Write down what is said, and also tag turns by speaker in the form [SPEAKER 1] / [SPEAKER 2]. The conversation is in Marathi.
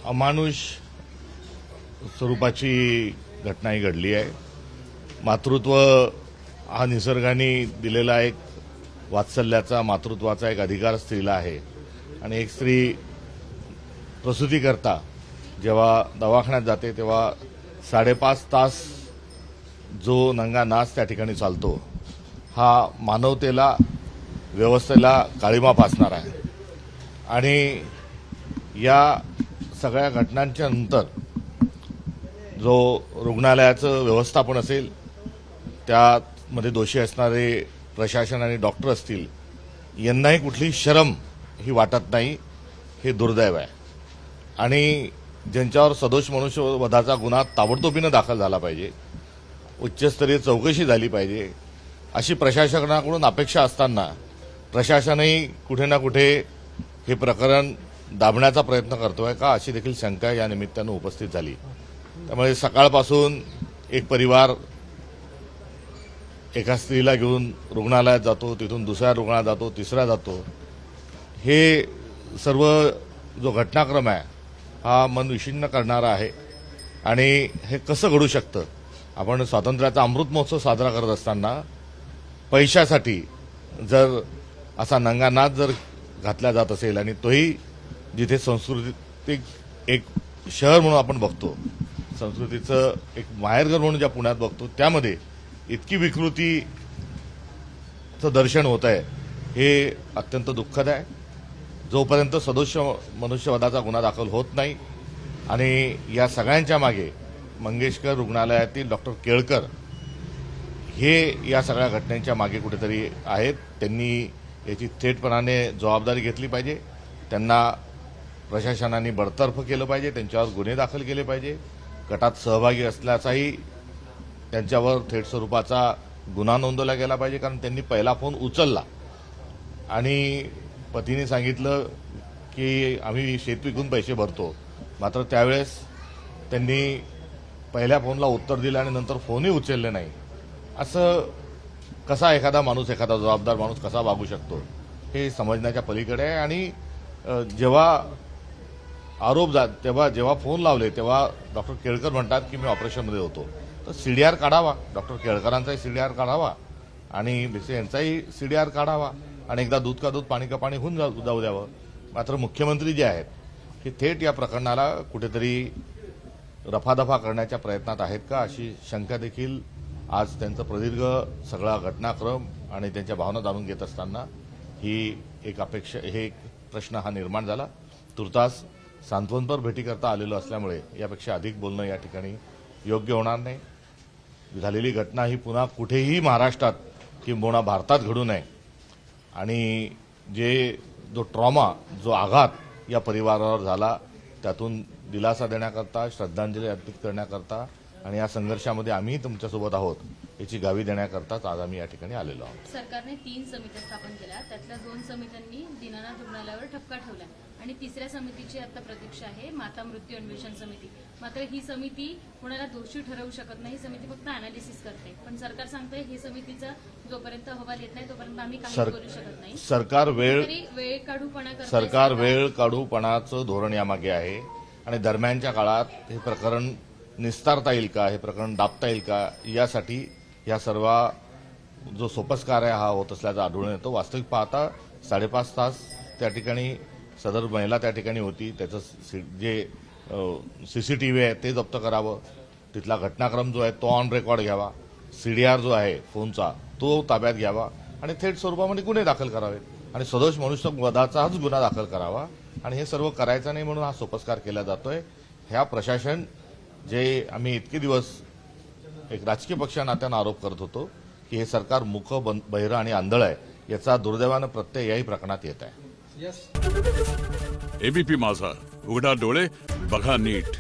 [SPEAKER 1] अमानुष स्वरूपाची घटना ही घडली आहे। मातृत्व हा निसर्गाने दिलेला एक वात्सल्याचा मातृत्वाचा एक अधिकार स्त्रीला आहे आणि एक स्त्री प्रसूती करता जेव्हा दवाखान्यात जाते तेव्हा 5.5 तास जो नंगा नाच त्या ठिकाणी चालतो हा मानवतेला व्यवस्थेला काळिमा फासणार आहे। आणि या सगळ्या घटनांच्या नंतर जो रुग्णालयाचं व्यवस्थापन असेल त्यामध्ये दोषी असणारे प्रशासन आणि डॉक्टर असतील यांनाही कुठली शरम ही वाटत नाही, हे दुर्दैव आहे। आणि ज्यांच्यावर सदोष मनुष्यवधाचा गुन्हा ताबडतोबीने दाखल झाला पाहिजे, उच्चस्तरीय चौकशी झाली पाहिजे अशी प्रशासनाकडून अपेक्षा असताना प्रशासनही कुठे ना कुठे हे प्रकरण दाबण्याचा प्रयत्न करतोय का अशी देखील शंका या निमित्तानं उपस्थित झाली। त्यामुळे सकाळपासून एक परिवार एका स्त्रीला घेऊन रुग्णालयात जातो, तिथून दुसऱ्या रुग्णालयात जातो, तिसरा जातो। हे सर्व जो घटनाक्रम आहे हा मन विषण्ण करणारा आहे। आणि हे कसं घडू शकतं? आपण स्वातंत्र्याचा अमृत महोत्सव साजरा करत असताना पैशासाठी जर असा नंगानाच जर घातला जात असेल आणि तोही जिथे सांस्कृतिक एक शहर म्हणून आपण बघतो, संस्कृतीचं एक माहेरघर म्हणून ज्या पुण्यात बघतो, त्यामध्ये इतकी विकृतीचं दर्शन होत आहे हे अत्यंत दुःखद आहे। जोपर्यंत सदोष मनुष्यवधाचा गुन्हा दाखल होत नाही आणि या सगळ्यांच्या मागे मंगेशकर रुग्णालयातील डॉक्टर केळकर हे या सगळ्या घटनेच्या मागे कुठेतरी आहेत, त्यांनी याची थेटपणाने जबाबदारी घेतली पाहिजे। त्यांना प्रशासनाने बडतर्फ केलं पाहिजे, त्यांच्यावर गुन्हे दाखल केले पाहिजे। गटात सहभागी असल्याचाही त्यांच्यावर थेट स्वरूपाचा गुन्हा नोंदवला गेला पाहिजे, कारण त्यांनी पहिला फोन उचलला आणि पतीने सांगितलं की आम्ही शेत विकून पैसे भरतो, मात्र त्यावेळेस त्यांनी पहिल्या फोनला उत्तर दिलं आणि नंतर फोनही उचलले नाही। असं कसा एखादा माणूस, एखादा जबाबदार माणूस कसा वागू शकतो हे समजण्याच्या पलीकडे आहे। आणि जेव्हा आरोप जेव्हा फोन लावले तेव्हा डॉक्टर केळकर म्हणतात की मी ऑपरेशनमध्ये होतो, तर सीडीआर काढावा, डॉक्टर केळकरांचाही सीडीआर काढावा आणि भिसे यांचाही सीडीआर काढावा आणि एकदा दूध का दूध पाणी का पाणी होऊन जाऊ द्यावं। मात्र मुख्यमंत्री जे आहेत हे थेट या प्रकरणाला कुठेतरी रफादफा करण्याच्या प्रयत्नात आहेत का अशी शंका देखील आज त्यांचं प्रदीर्घ सगळा घटनाक्रम आणि त्यांच्या भावना जाणून घेत असताना ही एक अपेक्षा, हे एक प्रश्न हा निर्माण झाला। तुर्तास सांत्वनपर भेटी करता आलेलो असल्यामुळे यापेक्षा अधिक बोलणं या ठिकाणी योग्य होणार नाही। झालेली घटना ही पुन्हा कुठेही महाराष्ट्रात किंबहुना भारतात घडू नये आणि जो ट्रॉमा, जो आघात या परिवारावर झाला त्यातून दिलासा देण्याकरता, श्रद्धांजली अर्पित करण्याकरता आणि या संघर्षामध्ये आम्ही तुमच्यासोबत आहोत याची ग्वाही देण्याकरताच आज आम्ही या ठिकाणी आलेलो आहोत।
[SPEAKER 2] सरकारने 3 समित्या स्थापन केल्या, त्यातल्या 2 समित्यांनी दीनानाथ रुग्णालयावर ठपका ठेवला आणि तिसऱ्या समितीची आता प्रतीक्षा आहे, माता मृत्यू अन्वेषण समिती। मात्र ही समिती कोणाला दोषी ठरवू शकत नाही, ही समिती फक्त अनालिसिस करते। पण सरकार सांगतंय ही समितीचा जोपर्यंत अहवाल येत नाही तोपर्यंत आम्ही काही करू शकत नाही।
[SPEAKER 1] सरकार वेळ काढूपणाचं धोरण यामागे आहे आणि दरम्यानच्या काळात हे प्रकरण निस्तारता येईल का, हे प्रकरण दाबता येईल का, यासाठी या सर्व जो सोपस्कार आहे हा होत असल्याचं आढळून येतो। वास्तविक पाहता 5.5 तास त्या ठिकाणी सदर महिला त्या ठिकाणी होती, त्याचं जे सीसीटीव्ही आहे ते जप्त करावं, तिथला घटनाक्रम जो आहे तो ऑन रेकॉर्ड घ्यावा, सीडीआर जो आहे फोनचा तो ताब्यात घ्यावा आणि थेट स्वरूपामध्ये गुन्हे दाखल करावेत आणि सदोष मनुष्यवधाचाच गुन्हा दाखल करावा। आणि हे सर्व करायचं नाही म्हणून हा सोपस्कार केला जातोय। ह्या प्रशासन जे आम्ही इतके दिवस एक राजकीय पक्षा नात्यानं आरोप करत होतो की हे सरकार मूक, बहिरं आणि आंधळ आहे, याचा दुर्दैवानं प्रत्यय याही प्रकरणात येत आहे।
[SPEAKER 3] एबीपी माझा, उघडा डोळे बघा नीट।